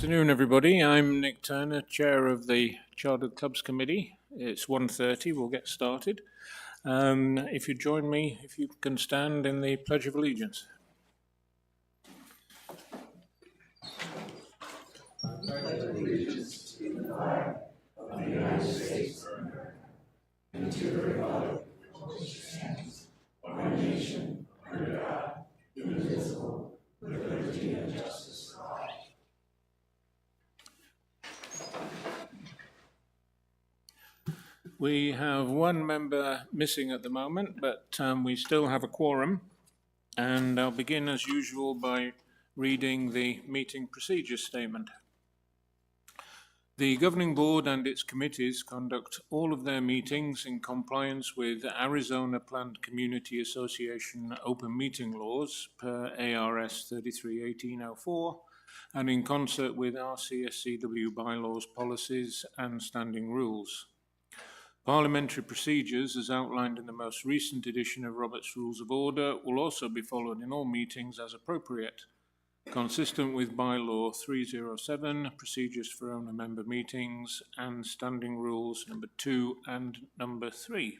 Afternoon, everybody. I'm Nick Turner, Chair of the Childhood Clubs Committee. It's 1:30. We'll get started. If you join me, if you can stand in the Pledge of Allegiance. I pledge allegiance to the flag of the United States of America and to the republic for which it stands, one nation, under God, indivisible, with liberty and justice for all. We have one member missing at the moment, but we still have a quorum. And I'll begin as usual by reading the meeting procedure statement. The Governing Board and its committees conduct all of their meetings in compliance with Arizona Planned Community Association open meeting laws per ARS 33-1804 and in concert with RCSCW bylaws, policies and standing rules. Parliamentary procedures, as outlined in the most recent edition of Robert's Rules of Order, will also be followed in all meetings as appropriate, consistent with Bylaw 307, Procedures for Owner-Member Meetings, and Standing Rules number 2 and number 3.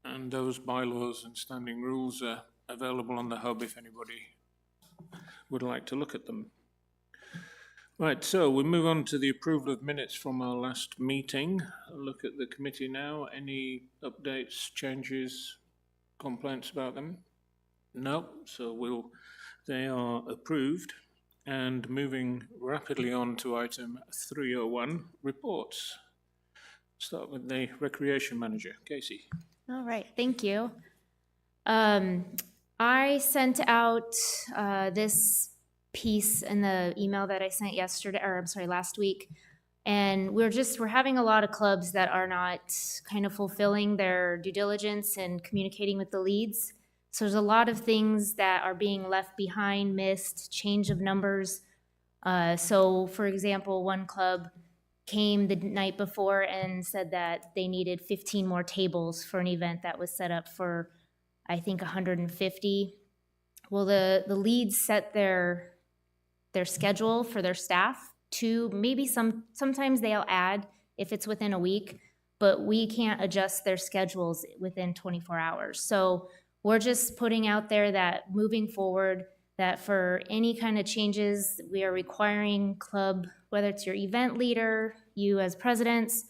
And those bylaws and standing rules are available on the hub if anybody would like to look at them. Right, so we move on to the approval of minutes from our last meeting. I'll look at the committee now. Any updates, changes, complaints about them? No, so they are approved. And moving rapidly on to item 301, reports. Start with the Recreation Manager, Casey. All right, thank you. I sent out this piece in the email that I sent last week. And we're having a lot of clubs that are not kind of fulfilling their due diligence and communicating with the leads. So there's a lot of things that are being left behind, missed, change of numbers. So for example, one club came the night before and said that they needed 15 more tables for an event that was set up for, I think, 150. Well, the leads set their schedule for their staff to maybe sometimes they'll add if it's within a week, but we can't adjust their schedules within 24 hours. So we're just putting out there that moving forward, that for any kind of changes, we are requiring club, whether it's your event leader, you as presidents,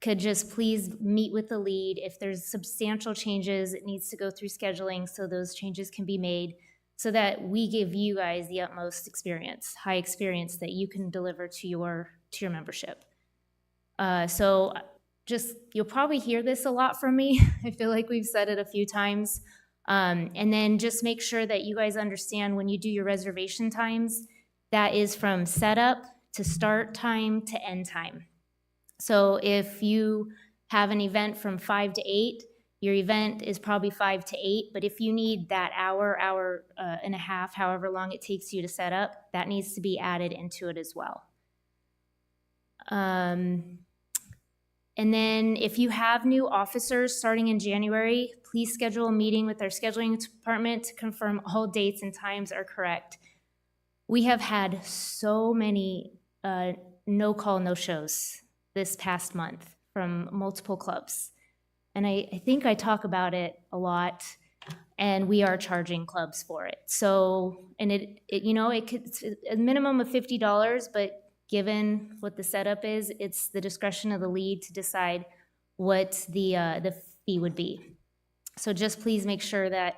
could just please meet with the lead. If there's substantial changes, it needs to go through scheduling so those changes can be made, so that we give you guys the utmost experience, high experience that you can deliver to your membership. So just, you'll probably hear this a lot from me. I feel like we've said it a few times. And then just make sure that you guys understand when you do your reservation times, that is from setup to start time to end time. So if you have an event from 5 to 8, your event is probably 5 to 8, but if you need that hour and a half, however long it takes you to set up, that needs to be added into it as well. And then if you have new officers starting in January, please schedule a meeting with our scheduling department to confirm all dates and times are correct. We have had so many no-call, no-shows this past month from multiple clubs. And I think I talk about it a lot, and we are charging clubs for it. So, and it's a minimum of $50, but given what the setup is, it's the discretion of the lead to decide what the fee would be. So just please make sure that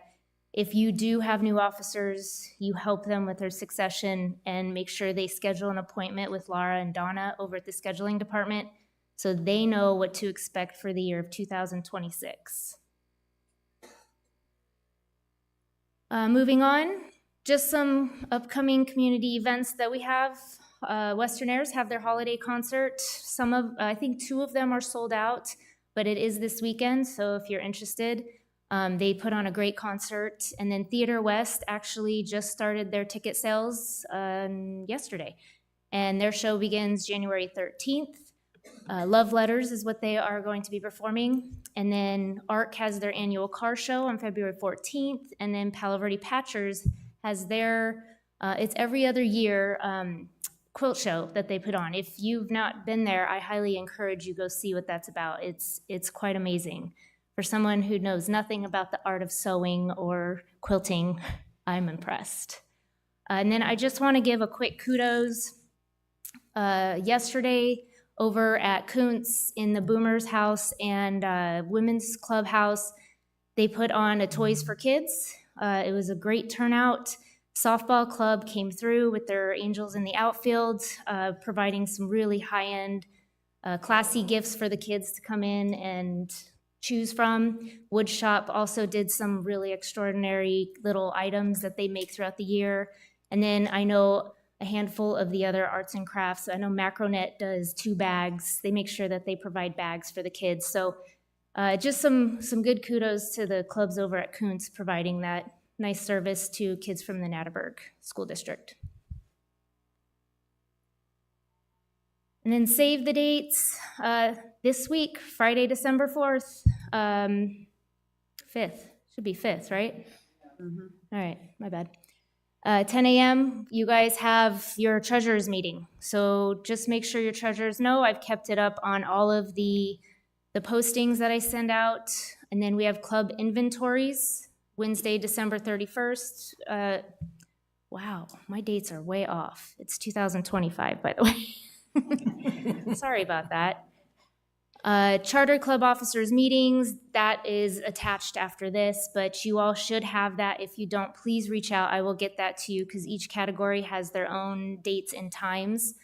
if you do have new officers, you help them with their succession and make sure they schedule an appointment with Laura and Donna over at the scheduling department, so they know what to expect for the year of 2026. Moving on, just some upcoming community events that we have. Western Airs have their holiday concert. I think 2 of them are sold out, but it is this weekend, so if you're interested, they put on a great concert. And then Theater West actually just started their ticket sales yesterday, and their show begins January 13th. Love Letters is what they are going to be performing. And then ARC has their annual car show on February 14th. And then Palo Verde Patchers has their It's every other year quilt show that they put on. If you've not been there, I highly encourage you go see what that's about. It's quite amazing. For someone who knows nothing about the art of sewing or quilting, I'm impressed. And then I just want to give a quick kudos. Yesterday, over at Kuntz in the Boomers House and Women's Clubhouse, they put on a Toys for Kids. It was a great turnout. Softball club came through with their angels in the outfield, providing some really high-end, classy gifts for the kids to come in and choose from. Woodshop also did some really extraordinary little items that they make throughout the year. And then I know a handful of the other arts and crafts. I know Macronet does 2 bags. They make sure that they provide bags for the kids. So just some good kudos to the clubs over at Kuntz providing that nice service to kids from the Natterburg School District. And then save the dates. This week, Friday, December 4th, 5th. Should be 5th, right? Mm-hmm. All right, my bad. 10 a.m., you guys have your treasurers meeting. So just make sure your treasurers know. I've kept it up on all of the postings that I send out. And then we have club inventories, Wednesday, December 31st. Wow, my dates are way off. It's 2025, by the way. Sorry about that. Charter club officers meetings, that is attached after this, but you all should have that. If you don't, please reach out. I will get that to you because each category has their own dates and times.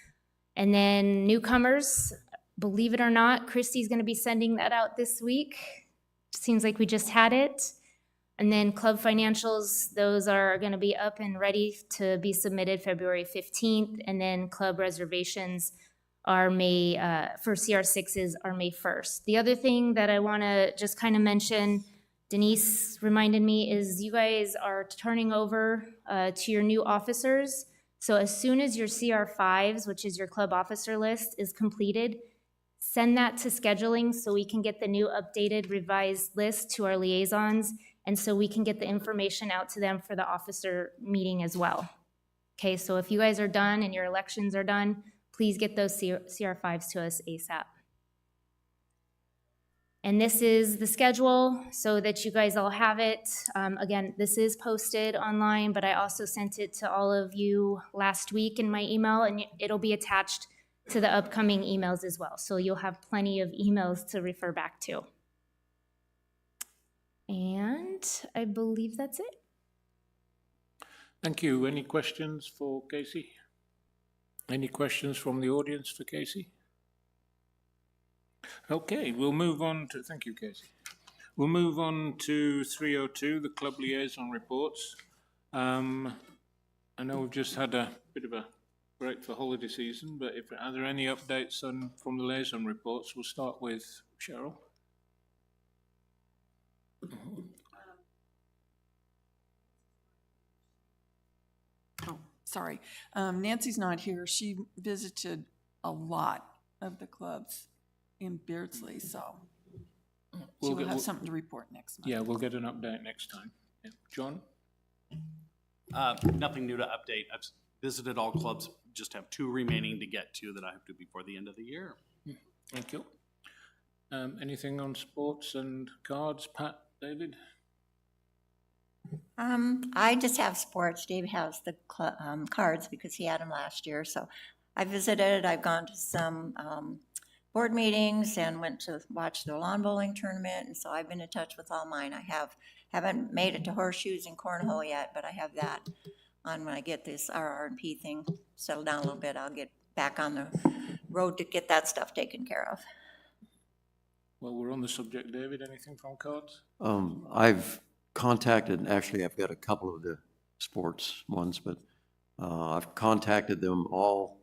And then newcomers, believe it or not, Christy's going to be sending that out this week. Seems like we just had it. And then club financials, those are going to be up and ready to be submitted February 15th. And then club reservations are for CR6s are May 1st. The other thing that I want to just kind of mention, Denise reminded me, is you guys are turning over to your new officers. So as soon as your CR5s, which is your club officer list, is completed, send that to scheduling so we can get the new updated revised list to our liaisons, and so we can get the information out to them for the officer meeting as well. Okay, so if you guys are done and your elections are done, please get those CR5s to us ASAP. And this is the schedule so that you guys all have it. Again, this is posted online, but I also sent it to all of you last week in my email, and it'll be attached to the upcoming emails as well. So you'll have plenty of emails to refer back to. And I believe that's it. Thank you. Any questions for Casey? Any questions from the audience for Casey? Okay, we'll move on to, thank you, Casey. We'll move on to 302, the club liaison reports. I know we've just had a bit of a break for holiday season, but are there any updates from the liaison reports? We'll start with Cheryl. Sorry, Nancy's not here. She visited a lot of the clubs in Beardsley, so she will have something to report next month. Yeah, we'll get an update next time. Yeah. John? Nothing new to update. I've visited all clubs, just have 2 remaining to get to that I have to before the end of the year. Thank you. Anything on sports and cards? Pat, David? I just have sports. Dave has the cards because he had them last year. So I visited. I've gone to some board meetings and went to watch the lawn bowling tournament. And so I've been in touch with all mine. I haven't made it to horseshoes and cornhole yet, but I have that on when I get this RRP thing settled down a little bit. I'll get back on the road to get that stuff taken care of. Well, we're on the subject, David. Anything from cards? I've contacted, actually I've got a couple of the sports ones, but I've contacted them all,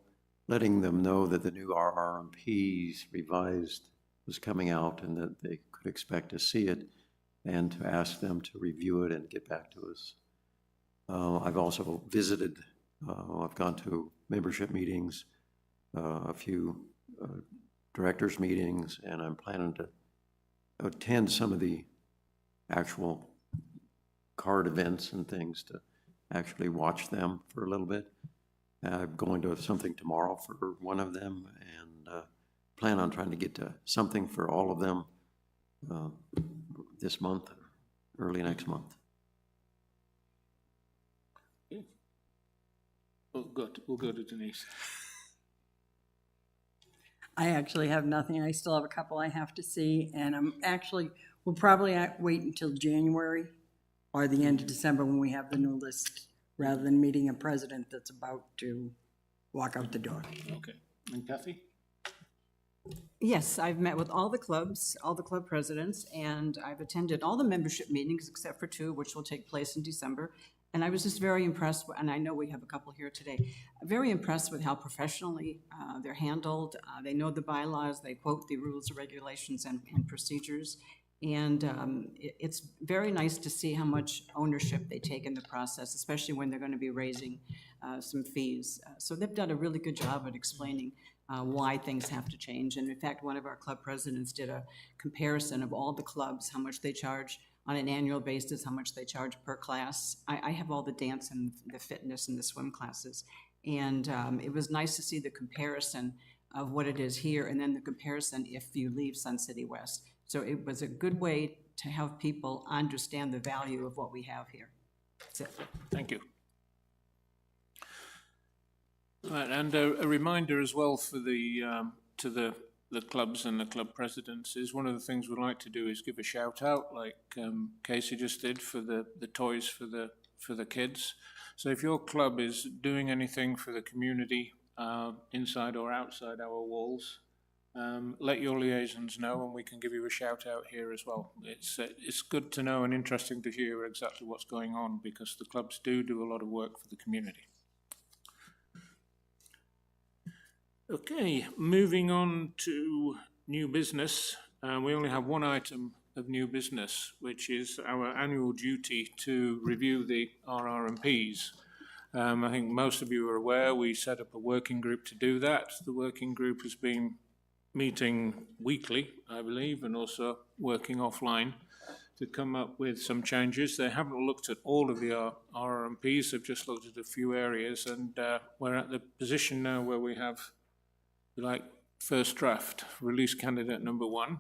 letting them know that the new RRMPs revised was coming out and that they could expect to see it and to ask them to review it and get back to us. I've also visited, I've gone to membership meetings, a few directors meetings, and I'm planning to attend some of the actual card events and things to actually watch them for a little bit. I'm going to something tomorrow for one of them, and plan on trying to get to something for all of them this month, early next month. We'll go to Denise. I actually have nothing. I still have a couple I have to see, and we'll probably wait until January or the end of December when we have the new list, rather than meeting a president that's about to walk out the door. Okay. And Kathy? Yes, I've met with all the clubs, all the club presidents, and I've attended all the membership meetings except for 2, which will take place in December. And I was just very impressed, and I know we have a couple here today, very impressed with how professionally they're handled. They know the bylaws, they quote the rules, regulations, and procedures. And it's very nice to see how much ownership they take in the process, especially when they're going to be raising some fees. So they've done a really good job at explaining why things have to change. And in fact, one of our club presidents did a comparison of all the clubs, how much they charge on an annual basis, how much they charge per class. I have all the dance and the fitness and the swim classes. And it was nice to see the comparison of what it is here and then the comparison if you leave Sun City West. So it was a good way to have people understand the value of what we have here. That's it. Thank you. Right, and a reminder as well for to the clubs and the club presidents is one of the things we'd like to do is give a shout out, like Casey just did for the toys for the kids. So if your club is doing anything for the community inside or outside our walls, let your liaisons know, and we can give you a shout out here as well. It's good to know and interesting to hear exactly what's going on, because the clubs do a lot of work for the community. Okay, moving on to new business. We only have one item of new business, which is our annual duty to review the RRMPs. I think most of you are aware we set up a working group to do that. The working group has been meeting weekly, I believe, and also working offline to come up with some changes. They haven't looked at all of the RRMPs, they've just looked at a few areas, and we're at the position now where we have, like, first draft, release candidate number 1,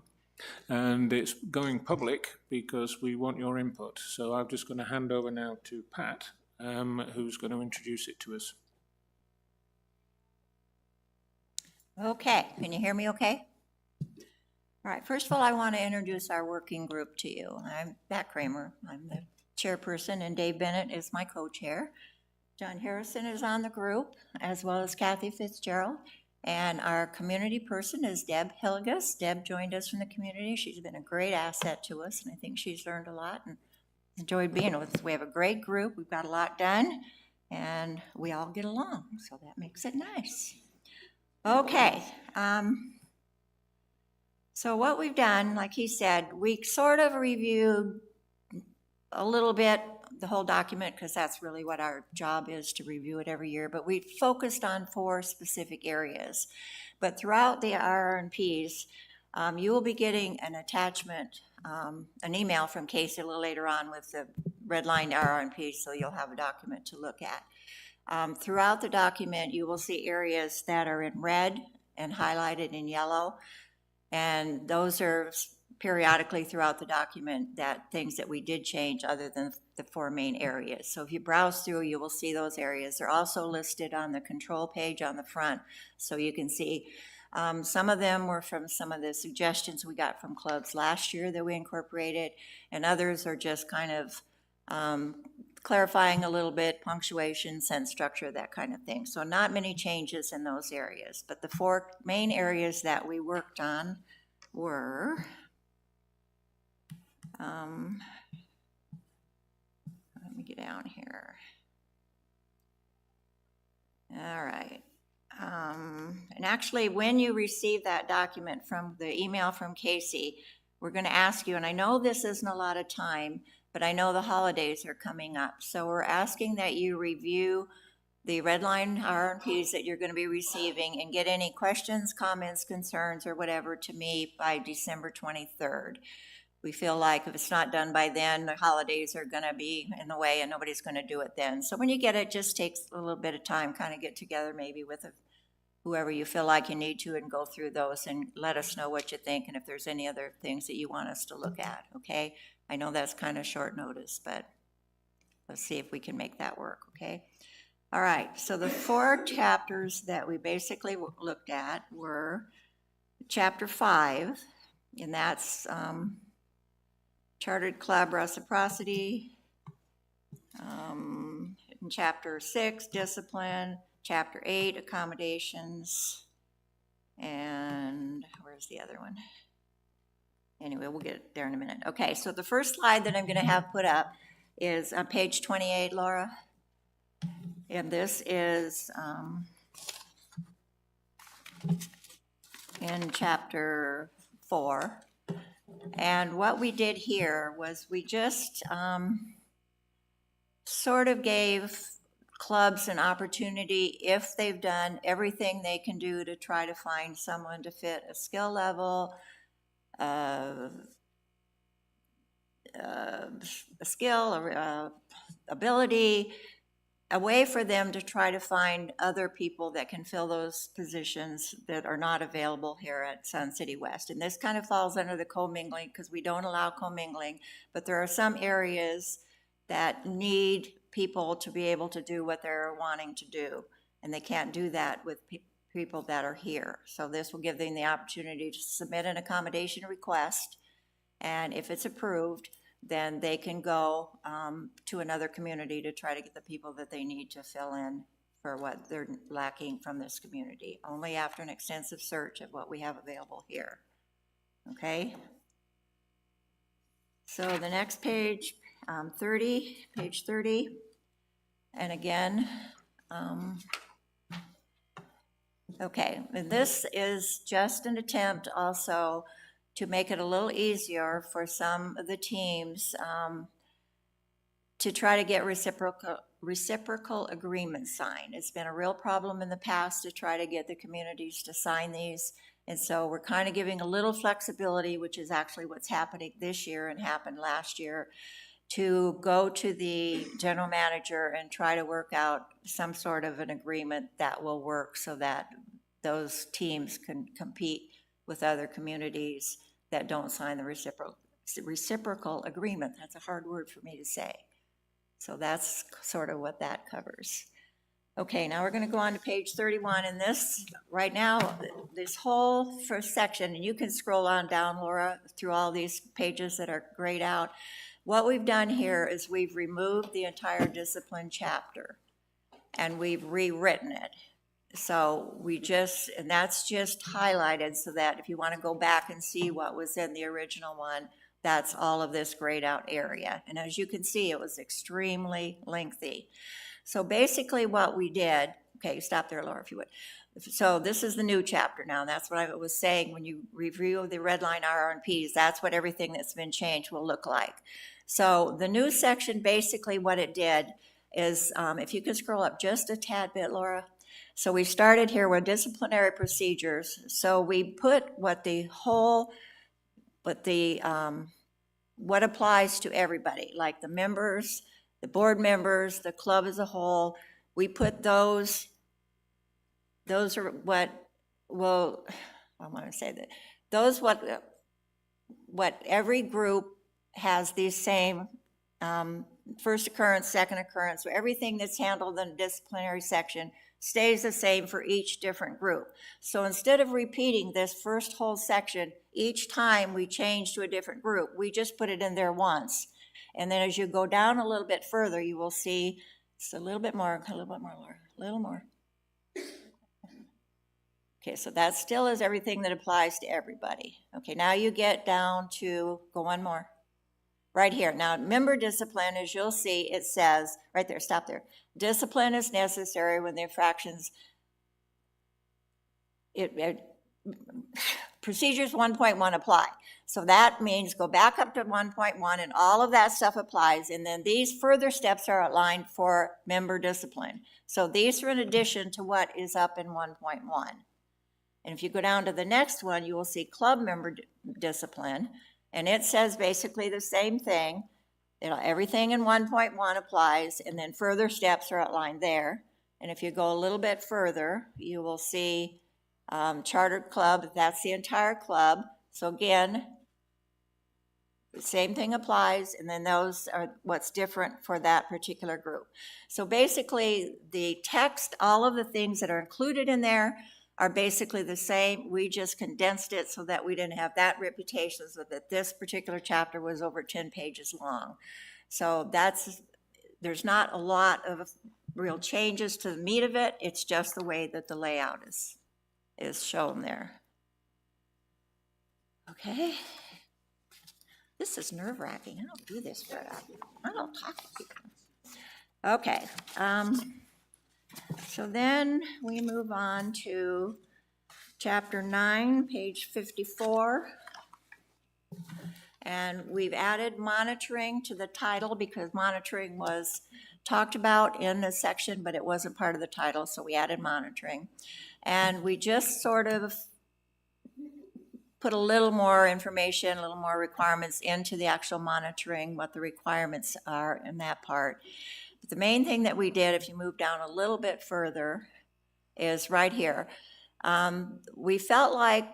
and it's going public because we want your input. So I'm just going to hand over now to Pat, who's going to introduce it to us. Okay, can you hear me okay? All right, first of all, I want to introduce our working group to you. I'm Pat Kramer, I'm the chairperson, and Dave Bennett is my co-chair. John Harrison is on the group, as well as Kathy Fitzgerald. And our community person is Deb Hilligus. Deb joined us from the community. She's been a great asset to us, and I think she's learned a lot and enjoyed being with us. We have a great group. We've got a lot done, and we all get along, so that makes it nice. Okay. So what we've done, like he said, we sort of reviewed a little bit the whole document, because that's really what our job is, to review it every year, but we focused on 4 specific areas. But throughout the RRMPs, you will be getting an attachment, an email from Casey a little later on with the redlined RRMPs, so you'll have a document to look at. Throughout the document, you will see areas that are in red and highlighted in yellow, and those are periodically throughout the document that things that we did change other than the 4 main areas. So if you browse through, you will see those areas. They're also listed on the control page on the front, so you can see. Some of them were from some of the suggestions we got from clubs last year that we incorporated, and others are just kind of clarifying a little bit, punctuation, sentence structure, that kind of thing. So not many changes in those areas, but the 4 main areas that we worked on were let me get down here. All right. And actually, when you receive that document from the email from Casey, we're going to ask you, and I know this isn't a lot of time, but I know the holidays are coming up. So we're asking that you review the red line RRMPs that you're going to be receiving and get any questions, comments, concerns, or whatever to me by December 23rd. we feel like if it's not done by then, the holidays are gonna be in the way and nobody's gonna do it then. So when you get it, just takes a little bit of time, kind of get together maybe with whoever you feel like you need to and go through those and let us know what you think and if there's any other things that you want us to look at, okay? I know that's kind of short notice, but let's see if we can make that work, okay? All right, so the 4 chapters that we basically looked at were Chapter 5, and that's Chartered Club Reciprocity. In Chapter 6, Discipline. Chapter 8, Accommodations. And where's the other one? Anyway, we'll get there in a minute. Okay, so the first slide that I'm going to have put up is on page 28, Laura. And this is in Chapter 4. And what we did here was we just sort of gave clubs an opportunity, if they've done everything they can do to try to find someone to fit a skill level, a skill or ability, a way for them to try to find other people that can fill those positions that are not available here at Sun City West. And this kind of falls under the commingling because we don't allow commingling, but there are some areas that need people to be able to do what they're wanting to do, and they can't do that with people that are here. So this will give them the opportunity to submit an accommodation request, and if it's approved, then they can go to another community to try to get the people that they need to fill in for what they're lacking from this community, only after an extensive search of what we have available here. Okay? So the next page, 30, page 30, and again, okay, and this is just an attempt also to make it a little easier for some of the teams to try to get reciprocal agreements signed. It's been a real problem in the past to try to get the communities to sign these, and so we're kind of giving a little flexibility, which is actually what's happening this year and happened last year, to go to the general manager and try to work out some sort of an agreement that will work so that those teams can compete with other communities that don't sign the reciprocal agreement. That's a hard word for me to say. So that's sort of what that covers. Okay, now we're going to go on to page 31, and this, right now, this whole first section, and you can scroll on down, Laura, through all these pages that are grayed out. What we've done here is we've removed the entire discipline chapter, and we've rewritten it. So we just, and that's just highlighted so that if you want to go back and see what was in the original one, that's all of this grayed out area. And as you can see, it was extremely lengthy. So basically what we did, okay, stop there, Laura, if you would. So this is the new chapter now. That's what I was saying when you review the red line RRPs, that's what everything that's been changed will look like. So the new section, basically what it did is, if you could scroll up just a tad bit, Laura. So we started here with disciplinary procedures. So we put what applies to everybody, like the members, the board members, the club as a whole. We put those are what will, I want to say that, those what every group has these same first occurrence, second occurrence, so everything that's handled in the disciplinary section stays the same for each different group. So instead of repeating this first whole section, each time we change to a different group, we just put it in there once. And then as you go down a little bit further, you will see it's a little bit more, Laura, a little more. Okay, so that still is everything that applies to everybody. Okay, now you get down to, go one more. Right here. Now, member discipline, as you'll see, it says, right there, stop there. Discipline is necessary when the infractions, procedures 1.1 apply. So that means go back up to 1.1 and all of that stuff applies. And then these further steps are outlined for member discipline. So these are in addition to what is up in 1.1. And if you go down to the next one, you will see club member discipline. And it says basically the same thing. You know, everything in 1.1 applies, and then further steps are outlined there. And if you go a little bit further, you will see chartered club, that's the entire club. So again, the same thing applies, and then those are what's different for that particular group. So basically, the text, all of the things that are included in there are basically the same. We just condensed it so that we didn't have that reputation, so that this particular chapter was over 10 pages long. So there's not a lot of real changes to the meat of it. It's just the way that the layout is shown there. Okay. This is nerve-wracking. I don't do this very often. I don't talk to people. Okay. So then we move on to chapter 9, page 54. And we've added monitoring to the title because monitoring was talked about in the section, but it wasn't part of the title, so we added monitoring. And we just sort of put a little more information, a little more requirements into the actual monitoring, what the requirements are in that part. But the main thing that we did, if you move down a little bit further, is right here. We felt like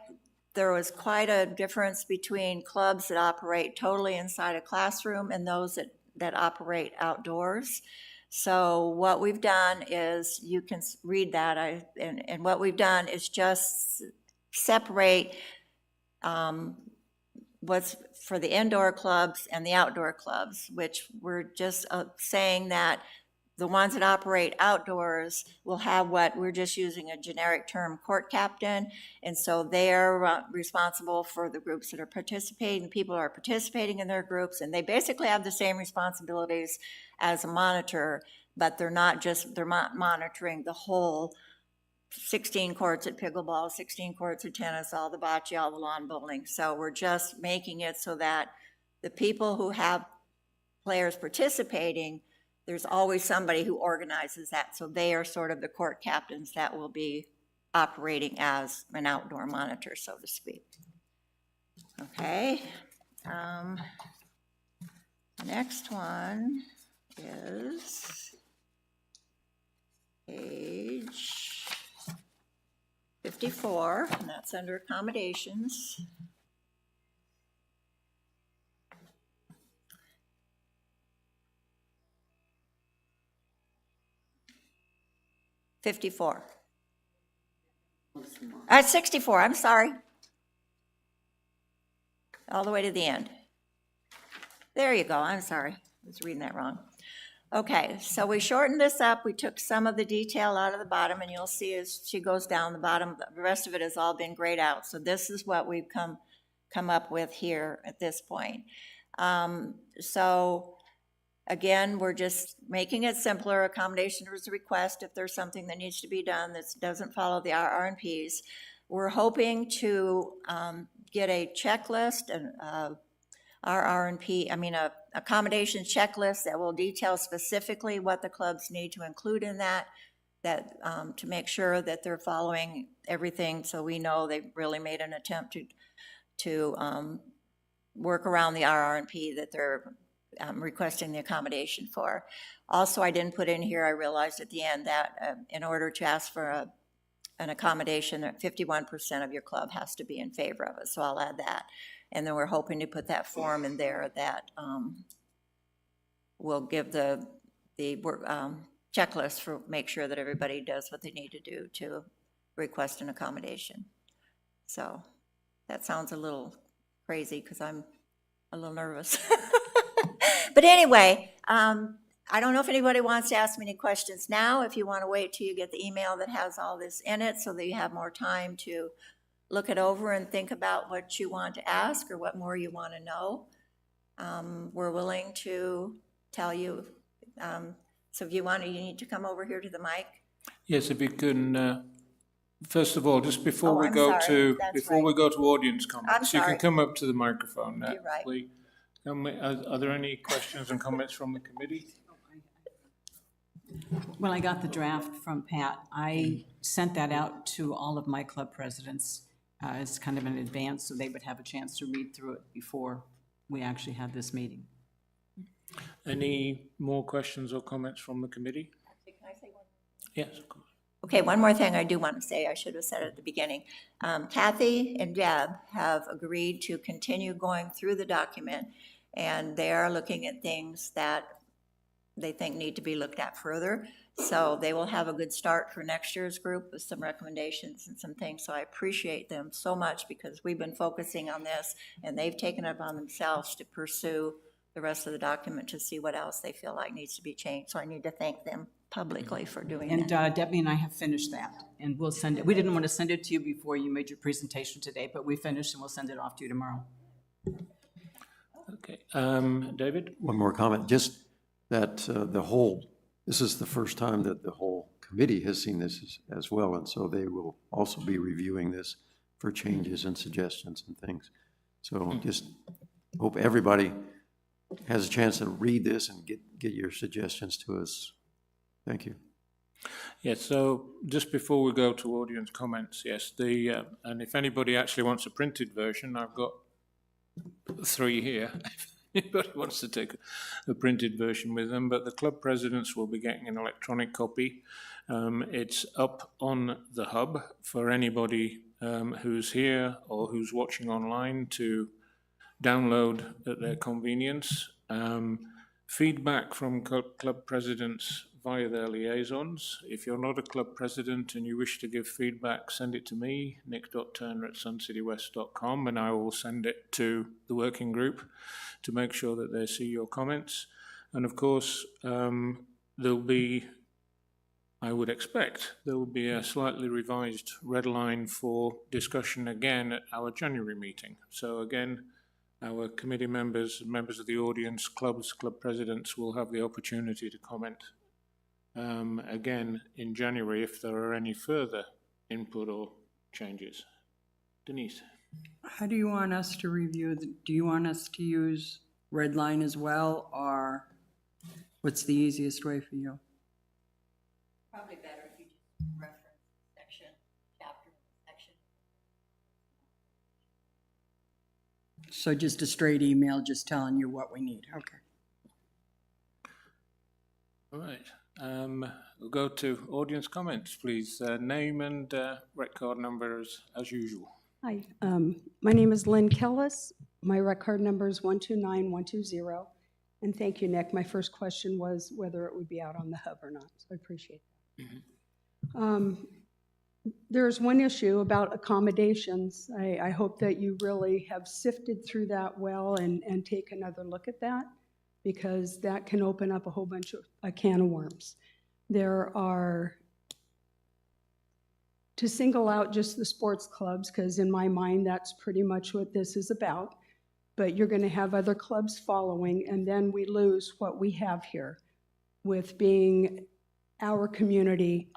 there was quite a difference between clubs that operate totally inside a classroom and those that operate outdoors. So what we've done is, you can read that, and what we've done is just separate what's for the indoor clubs and the outdoor clubs, which we're just saying that the ones that operate outdoors will have what we're just using a generic term, court captain, and so they're responsible for the groups that are participating, people are participating in their groups, and they basically have the same responsibilities as a monitor, but they're not monitoring the whole 16 courts at pickleball, 16 courts at tennis, all the bocce, all the lawn bowling. So we're just making it so that the people who have players participating, there's always somebody who organizes that. So they are sort of the court captains that will be operating as an outdoor monitor, so to speak. Okay. Next one is page 54, and that's under accommodations. $54. 64, I'm sorry. All the way to the end. There you go, I'm sorry. I was reading that wrong. Okay, so we shortened this up. We took some of the detail out of the bottom, and you'll see as she goes down the bottom, the rest of it has all been grayed out. So this is what we've come up with here at this point. So again, we're just making it simpler. Accommodation is a request if there's something that needs to be done that doesn't follow the RRNPs. We're hoping to get a checklist, and a accommodation checklist that will detail specifically what the clubs need to include in that to make sure that they're following everything, so we know they really made an attempt to work around the RRNP that they're requesting the accommodation for. Also, I didn't put in here, I realized at the end that in order to ask for an accommodation, that 51% of your club has to be in favor of it, so I'll add that. And then we're hoping to put that form in there that will give the checklist for make sure that everybody does what they need to do to request an accommodation. So that sounds a little crazy because I'm a little nervous. But anyway, I don't know if anybody wants to ask me any questions now. If you want to wait till you get the email that has all this in it so that you have more time to look it over and think about what you want to ask or what more you want to know. We're willing to tell you. So if you want to, you need to come over here to the mic. Yes, if you can, first of all, just before we I'm go sorry. to, That's before we right. go to audience comments, you sorry. can come up to the microphone, You're right. please. Are there any questions and comments from the committee? When I got the draft from Pat, I sent that out to all of my club presidents. as kind of an advance, so they would have a chance to read through it before we actually had this meeting. Any more questions or comments from the committee? Can I say one? Yes, of course. Okay, one more thing I do want to say, I should have said it at the beginning. Kathy and Deb have agreed to continue going through the document, and they are looking at things that they think need to be looked at further. So they will have a good start for next year's group with some recommendations and some things. So I appreciate them so much because we've been focusing on this, and they've taken it upon themselves to pursue the rest of the document to see what else they feel like needs to be changed. So I need to thank them publicly for doing And that. Debbie and I have finished that, and we'll send it. We didn't want to send it to you before you made your presentation today, but we finished and we'll send it off to you tomorrow. Okay, David? One more comment, just that this is the first time that the whole committee has seen this as well, and so they will also be reviewing this for changes and suggestions and things. So just hope everybody has a chance to read this and get your suggestions to us. Thank you. Yes, so just before we go to audience comments, yes, and if anybody actually wants a printed version, I've got 3 here. If anybody wants to take a printed version with them, but the club presidents will be getting an electronic copy. It's up on the hub for anybody who's here or who's watching online to download at their convenience. Feedback from club presidents via their liaisons. If you're not a club president and you wish to give feedback, send it to me, nick.turner@suncitywest.com, and I will send it to the working group to make sure that they see your comments. And of course, there'll be, I would expect, there will be a slightly revised red line for discussion again at our January meeting. So again, our committee members, members of the audience, club presidents will have the opportunity to comment again in January if there are any further input or changes. Denise? How do you want us to review? Do you want us to use red line as well, or what's the easiest way for you? Probably better if you just reference section, chapter, section. So just a straight email just telling you what we need, okay. All right. We'll go to audience comments, please. Name and rec card number as usual. Hi, my name is Lynn Kellis. My rec card number is 129120. And thank you, Nick. My first question was whether it would be out on the hub or not, so I appreciate that. There's one issue about accommodations. I hope that you really have sifted through that well and take another look at that, because that can open up a whole bunch of a can of worms. There are, to single out just the sports clubs, because in my mind, that's pretty much what this is about, but you're going to have other clubs following, and then we lose what we have here with being our community,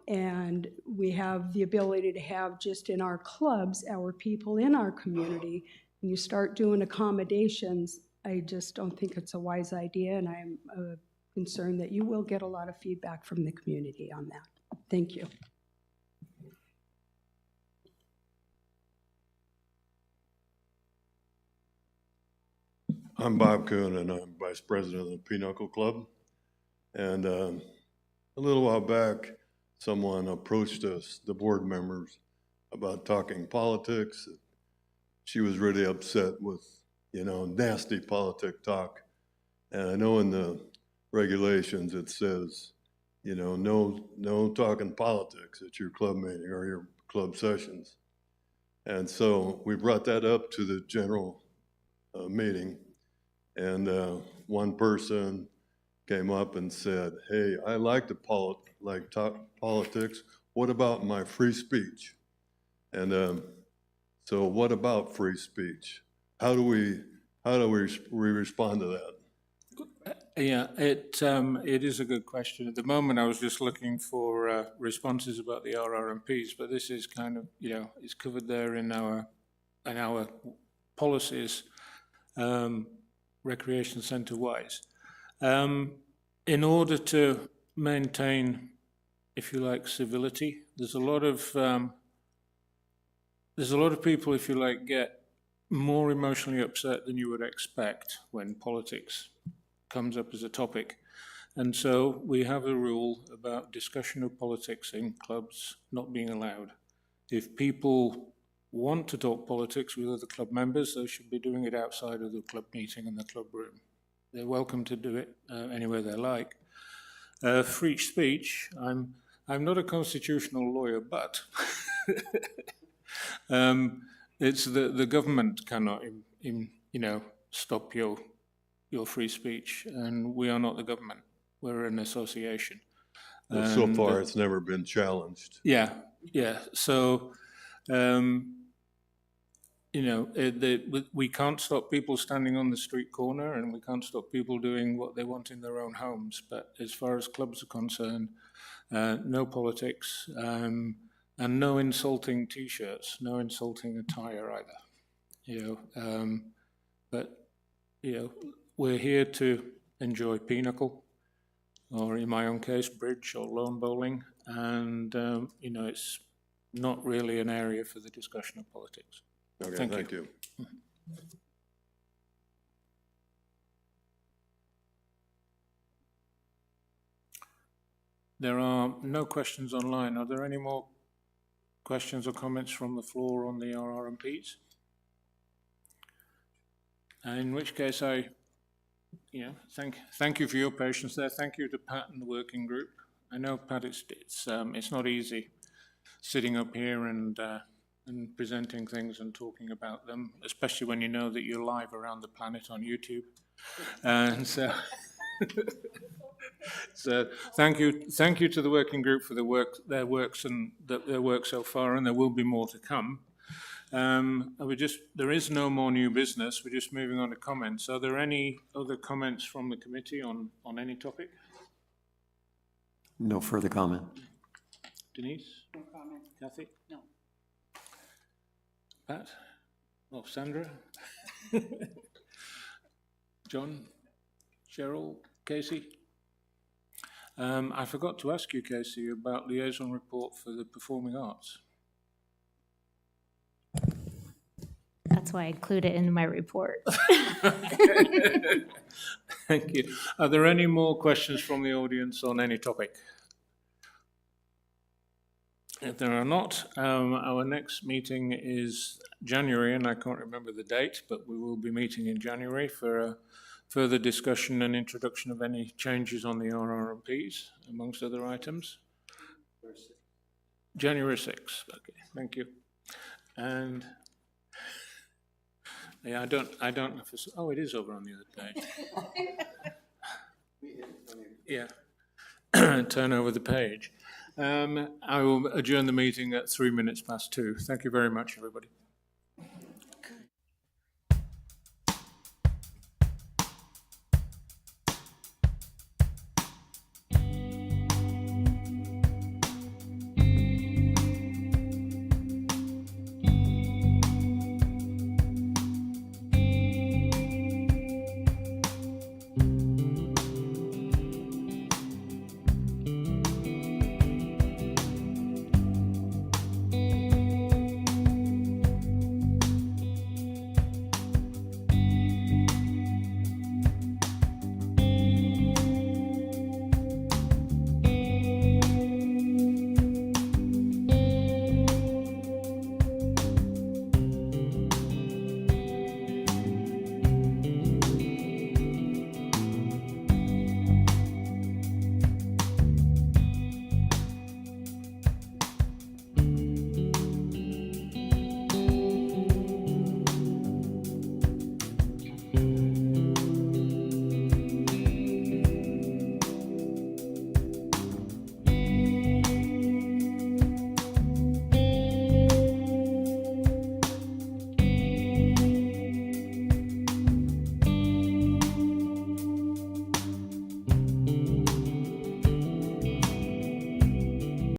and we have the ability to have just in our clubs, our people in our community. When you start doing accommodations, I just don't think it's a wise idea, and I'm concerned that you will get a lot of feedback from the community on that. Thank you. I'm Bob Kuhn, and I'm Vice President of the Pinochle Club. And a little while back, someone approached us, the board members, about talking politics. She was really upset with, nasty politic talk. And I know in the regulations it says, no talking politics at your club meeting or your club sessions. And so we brought that up to the general meeting. And one person came up and said, "Hey, I like to talk politics. What about my free speech?" And so, what about free speech? How do we respond to that? Yeah, it is a good question. At the moment, I was just looking for responses about the RRMPs, but this is kind of it's covered there in our policies. Recreation centre wise. In order to maintain, if you like, civility, there's a lot of there's a lot of people, if you like, get more emotionally upset than you would expect when politics comes up as a topic. And so we have a rule about discussion of politics in clubs not being allowed. If people want to talk politics with other club members, they should be doing it outside of the club meeting in the club room. They're welcome to do it anywhere they like. Free speech, I'm not a constitutional lawyer, but it's the government cannot, stop your free speech, and we are not the government. We're an association. So And, far, it's never been challenged. yeah. So, we can't stop people standing on the street corner, and we can't stop people doing what they want in their own homes. But as far as clubs are concerned, no politics, and no insulting T-shirts, no insulting attire either. We're here to enjoy pinochle, or in my own case, bridge or lawn bowling, and it's not really an area for the discussion of politics. Okay, Thank thank you. There are no questions online. Are there any more questions or comments from the floor on the RRMPs? In which case, thank you for your patience there. Thank you to Pat and the working group. I know, Pat, it's not easy sitting up here and presenting things and talking about them, especially when you know that you're live around the planet on YouTube. And so, so thank you to the working group for their work so far, and there will be more to come. There is no more new business. We're just moving on to comments. Are there any other comments from the committee on any topic? No further comment. Denise? No comment. Kathy? No. Pat? Oh, Sandra? John? Cheryl? Casey? I forgot to ask you, Casey, about liaison report for the performing arts. That's why I include it in my report. Thank you. Are there any more questions from the audience on any topic? If there are not, our next meeting is January, and I can't remember the date, but we will be meeting in January for a further discussion and introduction of any changes on the RRMPs, amongst other items. January 6th. Okay, thank you. And yeah, I don't know if it's, oh, it is over on the other page. Yeah, turn over the page. I will adjourn the meeting at 2:03. Thank you very much, everybody.